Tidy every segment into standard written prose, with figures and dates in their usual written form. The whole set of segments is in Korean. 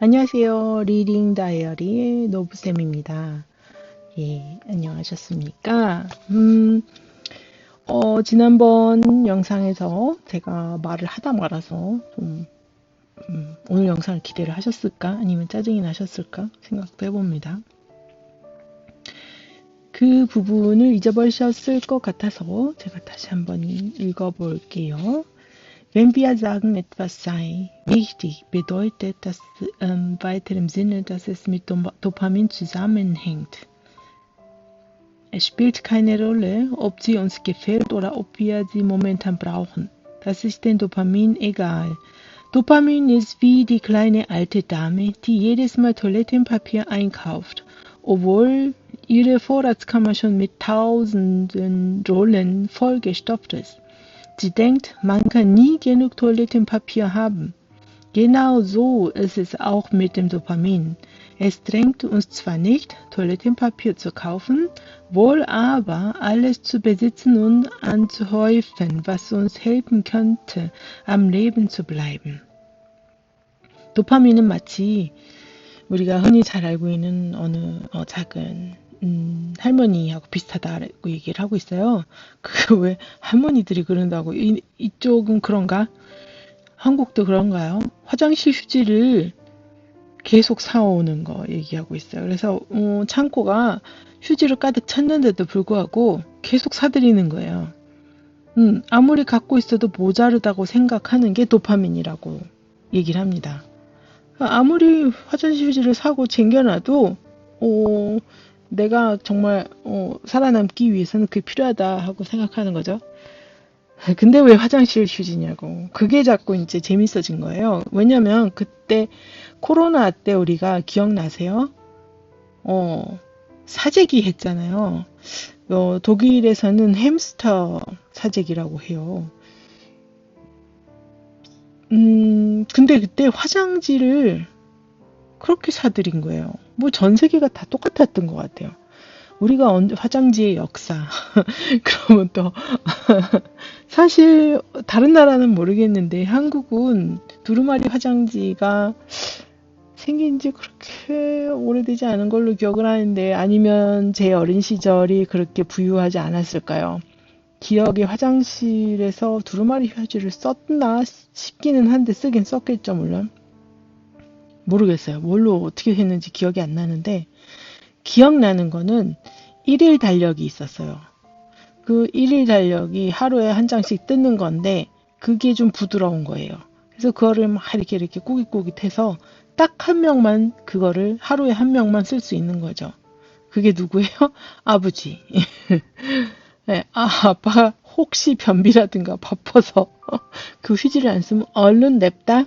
안녕하세요. 리딩 다이어리의 노브쌤입니다. 예, 안녕하셨습니까? 지난번 영상에서 제가 말을 하다 말아서 오늘 영상을 기대를 하셨을까? 아니면 짜증이 나셨을까? 생각도 해봅니다. 그 bu분을 잊어버리셨을 것 같아서 제가 다시 한번 읽어볼게요. Wenn wir sagen, etwas sei wichtig, bedeutet das weiter im Sinne, dass es mit Dopamin zusammenhängt. Es spielt keine Rolle, ob sie uns gefällt oder ob wir sie momentan brauchen. Das ist dem Dopamin egal. Dopamin ist wie die kleine alte Dame, die jedes Mal Toilettenpapier einkauft, obwohl ihre Vorratskammer schon mit tausenden Rollen vollgestopft ist. Sie denkt, man kann nie genug Toilettenpapier haben. Genau so ist es auch mit dem Dopamin. Es drängt uns zwar nicht, Toilettenpapier zu kaufen, wohl aber alles zu besitzen und anzuhäufen, was uns helfen könnte, am Leben zu bleiben. 도파민은 마치 우리가 흔히 잘 알고 있는 어느 작은 할머니하고 비슷하다고 얘기를 하고 있어요. 그 왜 할머니들이 그런다고 이쪽은 그런가? 한국도 그런가요? 화장실 휴지를 계속 사오는 거 얘기하고 있어요. 그래서 창고가 휴지를 가득 찼는데도 불구하고 계속 사들이는 거예요. 아무리 갖고 있어도 모자르다고 생각하는 게 도파민이라고 얘기를 합니다. 아무리 화장실 휴지를 사고 챙겨놔도 내가 정말 살아남기 위해서는 그게 필요하다 하고 생각하는 거죠. 근데 왜 화장실 휴지냐고. 그게 자꾸 이제 재밌어진 거예요. 왜냐면 그때 코로나 때 우리가 기억나세요? 사재기 했잖아요. 독일에서는 햄스터 사재기라고 해요. 근데 그때 화장지를 그렇게 사들인 거예요. 뭐 전 세계가 다 똑같았던 것 같아요. 우리가 화장지의 역사. 그러면 또 사실 다른 나라는 모르겠는데 한국은 두루마리 화장지가 생긴 지 그렇게 오래되지 않은 걸로 기억을 하는데 아니면 제 어린 시절이 그렇게 부유하지 않았을까요? 기억에 화장실에서 두루마리 휴지를 썼나 싶기는 한데 쓰긴 썼겠죠 물론. 모르겠어요. 뭘로 어떻게 했는지 기억이 안 나는데 기억나는 거는 1일 달력이 있었어요. 그 1일 달력이 하루에 한 장씩 뜯는 건데 그게 좀 부드러운 거예요. 그래서 그거를 막 이렇게 꾸깃꾸깃해서 딱 한 명만 그거를 하루에 한 명만 쓸 수 있는 거죠. 그게 누구예요? 아버지. 네, 아빠가 혹시 변비라든가 바빠서 그 휴지를 안 쓰면 얼른 냅다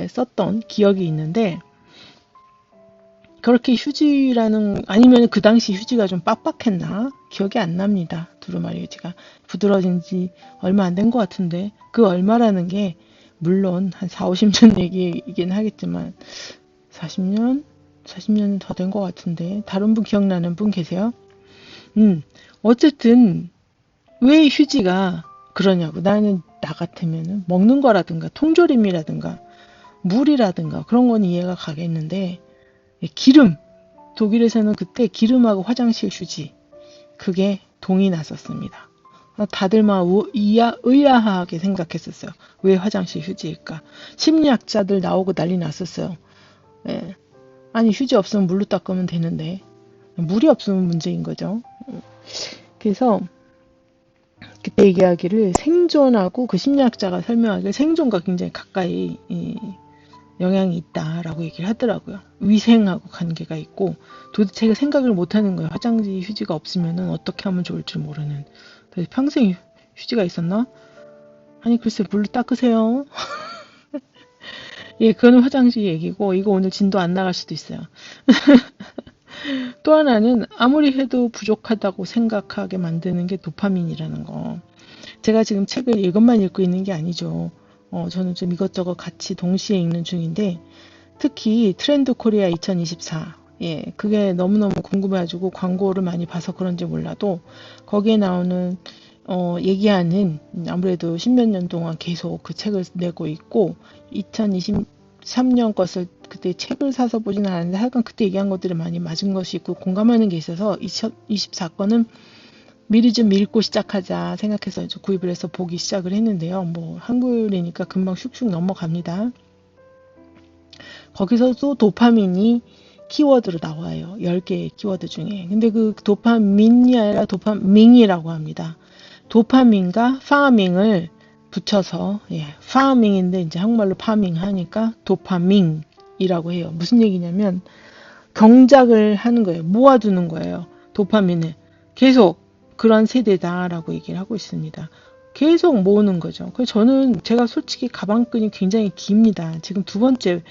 썼던 기억이 있는데 그렇게 휴지라는 아니면 그 당시 휴지가 좀 빡빡했나 기억이 안 납니다. 두루마리 휴지가 부드러워진 지 얼마 안 된 것 같은데 그 얼마라는 게 물론 한 4, 50년 얘기이긴 하겠지만 40년은 더 된 것 같은데 다른 분 기억나는 분 계세요? 어쨌든 왜 휴지가 그러냐고. 나는 나 같으면 먹는 거라든가 통조림이라든가 물이라든가 그런 건 이해가 가겠는데 기름. 독일에서는 그때 기름하고 화장실 휴지. 그게 동이 났었습니다. 다들 막 의아하게 생각했었어요. 왜 화장실 휴지일까? 심리학자들 나오고 난리 났었어요. 예. 아니 휴지 없으면 물로 닦으면 되는데 물이 없으면 문제인 거죠. 그래서 그때 얘기하기를 생존하고 그 심리학자가 설명하기를 생존과 굉장히 가까이 영향이 있다라고 얘기를 하더라고요. 위생하고 관계가 있고 도대체 생각을 못하는 거예요. 화장지 휴지가 없으면 어떻게 하면 좋을지 모르는. 그래서 평생 휴지가 있었나? 아니 글쎄 물로 닦으세요. 예, 그거는 화장실 얘기고 이거 오늘 진도 안 나갈 수도 있어요. 또 하나는 아무리 해도 부족하다고 생각하게 만드는 게 도파민이라는 거. 제가 지금 책을 이것만 읽고 있는 게 아니죠. 저는 좀 이것저것 같이 동시에 읽는 중인데 특히 트렌드 코리아 2024 예, 그게 너무너무 궁금해가지고 광고를 많이 봐서 그런지 몰라도 거기에 나오는 얘기하는 아무래도 십몇 년 동안 계속 그 책을 내고 있고 2023년 것을 그때 책을 사서 보진 않았는데 하여간 그때 얘기한 것들이 많이 맞은 것이 있고 공감하는 게 있어서 2024건은 미리 좀 읽고 시작하자 생각해서 이제 구입을 해서 보기 시작을 했는데요. 뭐 한글이니까 금방 슉슉 넘어갑니다. 거기서도 도파민이 키워드로 나와요. 10개의 키워드 중에. 근데 그 도파민이 아니라 도파밍이라고 합니다. 도파민과 파밍을 붙여서, 파밍인데 이제 한국말로 파밍 하니까 도파밍이라고 해요. 무슨 얘기냐면 경작을 하는 거예요. 모아두는 거예요. 도파민을. 계속 그런 세대다라고 얘기를 하고 있습니다. 계속 모으는 거죠. 그래서 제가 솔직히 가방끈이 굉장히 깁니다. 지금 두 번째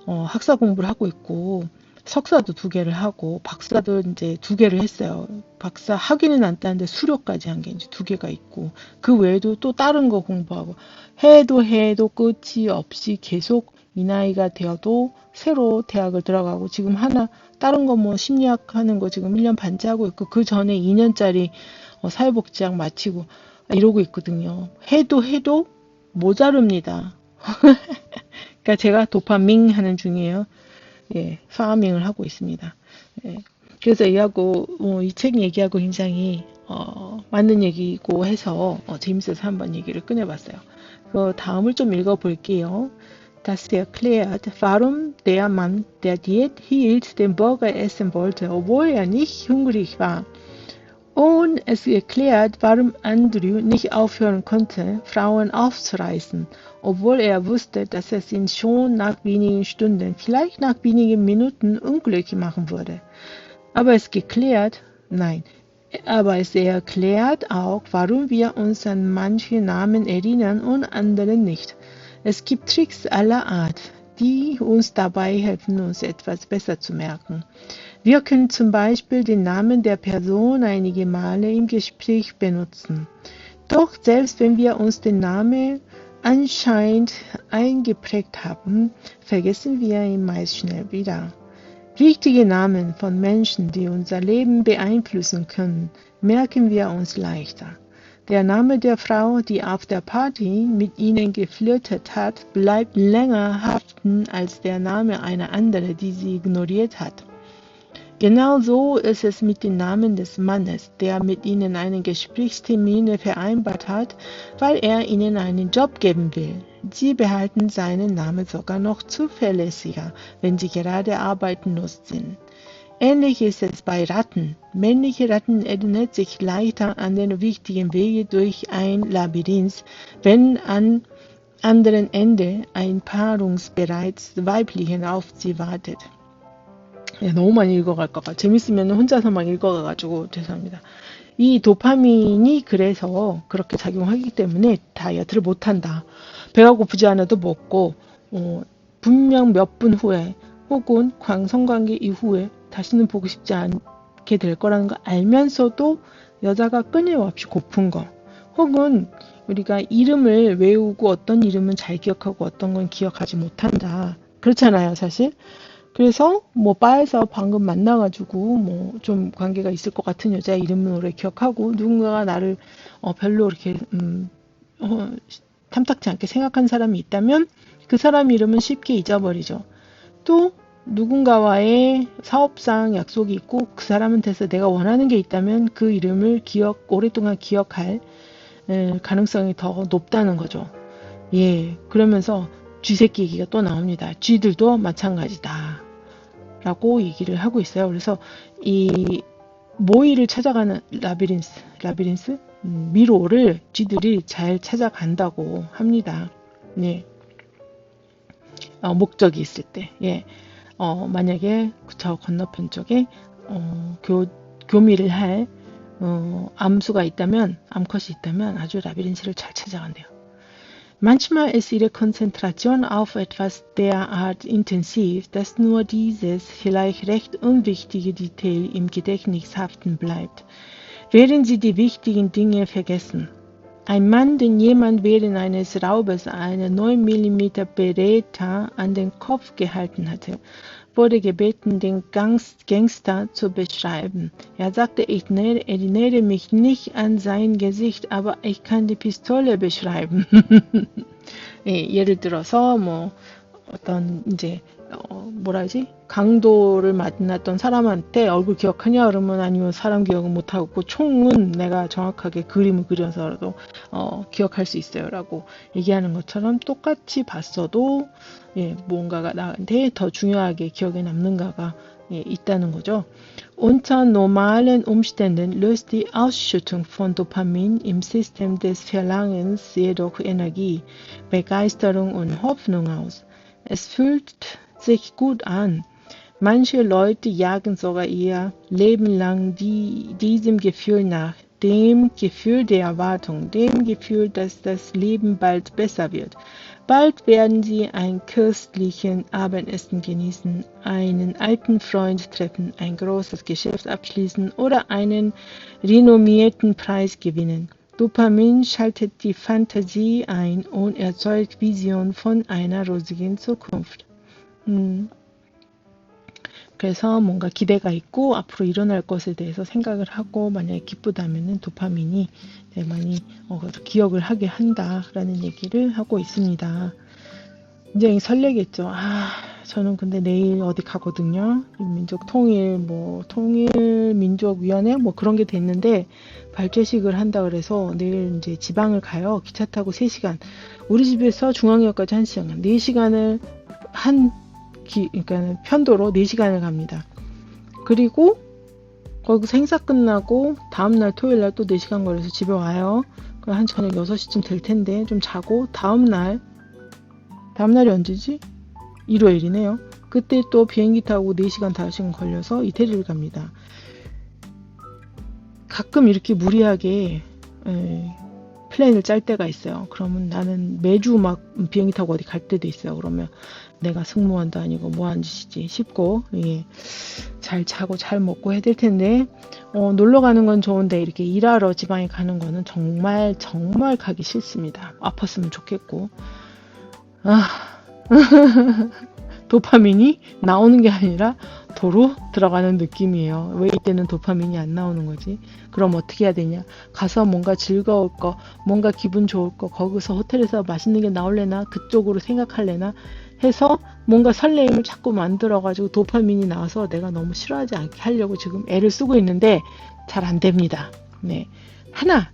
학사 공부를 하고 있고 석사도 2개를 하고 박사도 이제 2개를 했어요. 박사 학위는 안 따는데 수료까지 한 게 이제 2개가 있고 그 외에도 또 다른 거 공부하고 해도 끝이 없이 계속 이 나이가 되어도 새로 대학을 들어가고 지금 하나 다른 거 뭐 심리학 하는 거 지금 1년 반째 하고 있고 그 전에 2년짜리 사회복지학 마치고 이러고 있거든요. 해도 모자릅니다. 그러니까 제가 도파밍 하는 중이에요. 파밍을 하고 있습니다. 그래서 이 책 얘기하고 굉장히 맞는 얘기고 해서 재밌어서 한번 얘기를 꺼내봤어요. 그 다음을 좀 읽어볼게요. Das erklärt, warum der Mann, der Diät hielt, den Burger essen wollte, obwohl er nicht hungrig war. Und es erklärt, warum Andrew nicht aufhören konnte, Frauen aufzureißen, obwohl er wusste, dass es ihn schon nach wenigen Stunden, vielleicht nach wenigen Minuten unglücklich machen würde. Aber es erklärt auch, warum wir uns an manche Namen erinnern und andere nicht. Es gibt Tricks aller Art, die uns dabei helfen, uns etwas besser zu merken. Wir können zum Beispiel den Namen der Person einige Male im Gespräch benutzen. Doch selbst wenn wir uns den Namen anscheinend eingeprägt haben, vergessen wir ihn meist schnell wieder. Wichtige Namen von Menschen, die unser Leben beeinflussen können, merken wir uns leichter. Der Name der Frau, die auf der Party mit ihnen geflirtet hat, bleibt länger haften als der Name einer anderen, die sie ignoriert hat. Genauso ist es mit dem Namen des Mannes, der mit ihnen einen Gesprächstermin vereinbart hat, weil er ihnen einen Job geben will. Sie behalten seinen Namen sogar noch zuverlässiger, wenn sie gerade arbeitslos sind. Ähnlich ist es bei Ratten. Männliche Ratten erinnern sich leichter an den wichtigen Wege durch ein Labyrinth, wenn an anderen Ende ein paarungsbereits weiblichen auf sie wartet. 너무 많이 읽어갈까봐 재밌으면 혼자서 막 읽어가가지고 죄송합니다. 이 도파민이 그래서 그렇게 작용하기 때문에 다이어트를 못한다. 배가 고프지 않아도 먹고 분명 몇 분 후에 혹은 성관계 이후에 다시는 보고 싶지 않게 될 거라는 거 알면서도 여자가 끊임없이 고픈 거 혹은 우리가 이름을 외우고 어떤 이름은 잘 기억하고 어떤 건 기억하지 못한다. 그렇잖아요, 사실. 그래서 뭐 바에서 방금 만나가지고 뭐 좀 관계가 있을 것 같은 여자 이름은 오래 기억하고 누군가가 나를 별로 이렇게 탐탁지 않게 생각한 사람이 있다면 그 사람 이름은 쉽게 잊어버리죠. 또 누군가와의 사업상 약속이 있고 그 사람한테서 내가 원하는 게 있다면 그 이름을 오랫동안 기억할 가능성이 더 높다는 거죠. 그러면서 쥐새끼 얘기가 또 나옵니다. 쥐들도 마찬가지다 라고 얘기를 하고 있어요. 그래서 이 모이를 찾아가는 라비린스? 미로를 쥐들이 잘 찾아간다고 합니다. 목적이 있을 때. 만약에 저 건너편 쪽에 교미를 할 암수가 있다면, 암컷이 있다면 아주 라비린스를 잘 찾아간대요. Manchmal ist ihre Konzentration auf etwas derart intensiv, dass nur dieses vielleicht recht unwichtige Detail im Gedächtnis haften bleibt, während sie die wichtigen Dinge vergessen. Ein Mann, den jemand während eines Raubes eine 9 mm Beretta an den Kopf gehalten hatte, wurde gebeten, den Gangster zu beschreiben. Er sagte, ich erinnere mich nicht an sein Gesicht, aber ich kann die Pistole beschreiben. 예를 들어서 어떤 이제 뭐라지? 강도를 만났던 사람한테 얼굴 기억하냐 그러면 아니면 사람 기억은 못하고 총은 내가 정확하게 그림을 그려서라도 기억할 수 있어요라고 얘기하는 것처럼 똑같이 봤어도 예, 뭔가가 나한테 더 중요하게 기억에 남는가가 예, 있다는 거죠. Unter normalen Umständen löst die Ausschüttung von Dopamin im System des Verlangens jedoch Energie, Begeisterung und Hoffnung aus. Es fühlt sich gut an. Manche Leute jagen sogar ihr Leben lang diesem Gefühl nach, dem Gefühl der Erwartung, dem Gefühl, dass das Leben bald besser wird. Bald werden sie ein köstliches Abendessen genießen, einen alten Freund treffen, ein großes Geschäft abschließen oder einen renommierten Preis gewinnen. Dopamin schaltet die Fantasie ein und erzeugt Visionen von einer rosigen Zukunft. 그래서 뭔가 기대가 있고 앞으로 일어날 것에 대해서 생각을 하고 만약에 기쁘다면은 도파민이 많이 기억을 하게 한다라는 얘기를 하고 있습니다. 굉장히 설레겠죠. 저는 근데 내일 어디 가거든요. 민족 통일민족위원회 그런 게 됐는데 발제식을 한다 그래서 내일 이제 지방을 가요. 기차 타고 3시간. 우리 집에서 중앙역까지 1시간. 4시간을 그러니까 편도로 4시간을 갑니다. 그리고 거기서 행사 끝나고 다음날 토요일날 또 4시간 걸려서 집에 와요. 한 저녁 6시쯤 될 텐데 좀 자고 다음날이 언제지? 일요일이네요. 그때 또 비행기 타고 4시간 5시간 걸려서 이태리를 갑니다. 가끔 이렇게 무리하게 플랜을 짤 때가 있어요. 그러면 나는 매주 막 비행기 타고 어디 갈 때도 있어요. 그러면 내가 승무원도 아니고 뭐 하는 짓이지 싶고 잘 자고 잘 먹고 해야 될 텐데 놀러 가는 건 좋은데 이렇게 일하러 지방에 가는 거는 정말 정말 가기 싫습니다. 아팠으면 좋겠고 도파민이 나오는 게 아니라 도로 들어가는 느낌이에요. 왜 이때는 도파민이 안 나오는 거지? 그럼 어떻게 해야 되냐? 가서 뭔가 즐거울 거, 뭔가 기분 좋을 거, 거기서 호텔에서 맛있는 게 나올래나? 그쪽으로 생각할래나? 해서 뭔가 설레임을 자꾸 만들어가지고 도파민이 나와서 내가 너무 싫어하지 않게 하려고 지금 애를 쓰고 있는데 잘 안 됩니다. 네. 하나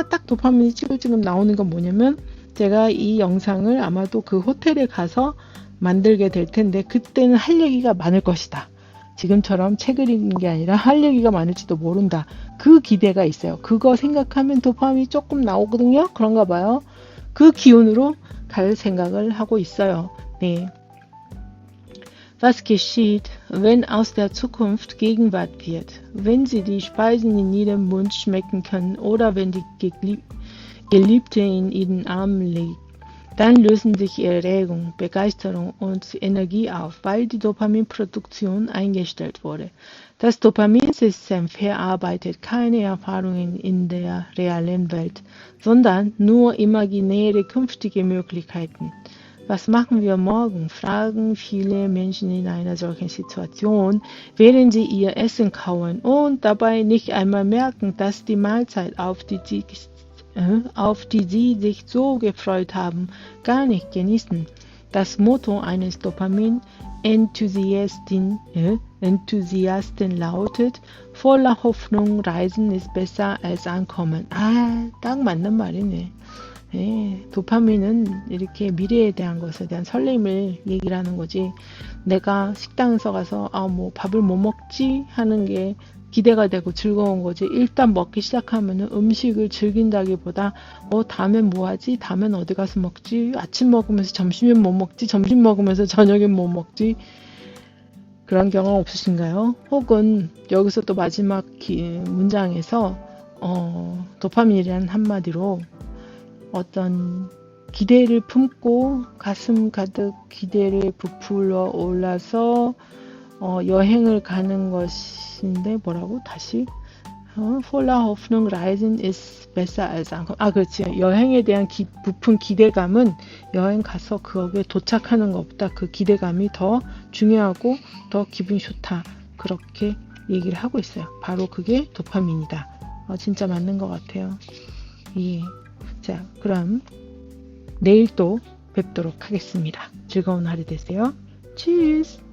딱 도파민이 찌글찌글 나오는 건 뭐냐면 제가 이 영상을 아마도 그 호텔에 가서 만들게 될 텐데 그때는 할 얘기가 많을 것이다. 지금처럼 책을 읽는 게 아니라 할 얘기가 많을지도 모른다. 그 기대가 있어요. 그거 생각하면 도파민이 조금 나오거든요. 그런가 봐요. 그 기운으로 갈 생각을 하고 있어요. 네. Was geschieht, wenn aus der Zukunft Gegenwart wird? Wenn Sie die Speisen in Ihrem Mund schmecken können oder wenn die Geliebte in Ihren Armen liegt? Dann lösen sich Erregung, Begeisterung und Energie auf, weil die Dopaminproduktion eingestellt wurde. Das Dopaminsystem verarbeitet keine Erfahrungen in der realen Welt, sondern nur imaginäre künftige Möglichkeiten. Was machen wir morgen? Fragen viele Menschen in einer solchen Situation, während sie ihr Essen kauen und dabei nicht einmal merken, dass die Mahlzeit, auf die sie sich so gefreut haben, gar nicht genießen. Das Motto eines Dopamin-Enthusiasten lautet, voller Hoffnung reisen ist besser als ankommen. 딱 맞는 말이네. 네, 도파민은 이렇게 미래에 대한 것에 대한 설렘을 얘기를 하는 거지. 내가 식당에서 가서 밥을 뭐 먹지 하는 게 기대가 되고 즐거운 거지. 일단 먹기 시작하면은 음식을 즐긴다기보다 다음엔 뭐 하지? 다음엔 어디 가서 먹지? 아침 먹으면서 점심엔 뭐 먹지? 점심 먹으면서 저녁엔 뭐 먹지? 그런 경험 없으신가요? 혹은 여기서 또 마지막 문장에서 도파민이라는 한마디로 어떤 기대를 품고 가슴 가득 기대를 부풀어 올라서 여행을 가는 것인데 뭐라고? 다시 voller Hoffnung reisen ist besser als ankommen. 그렇지. 여행에 대한 부푼 기대감은 여행 가서 거기에 도착하는 것보다 그 기대감이 더 중요하고 더 기분이 좋다. 그렇게 얘기를 하고 있어요. 바로 그게 도파민이다. 진짜 맞는 것 같아요. 예. 자, 그럼 내일 또 뵙도록 하겠습니다. 즐거운 하루 되세요. 치즈!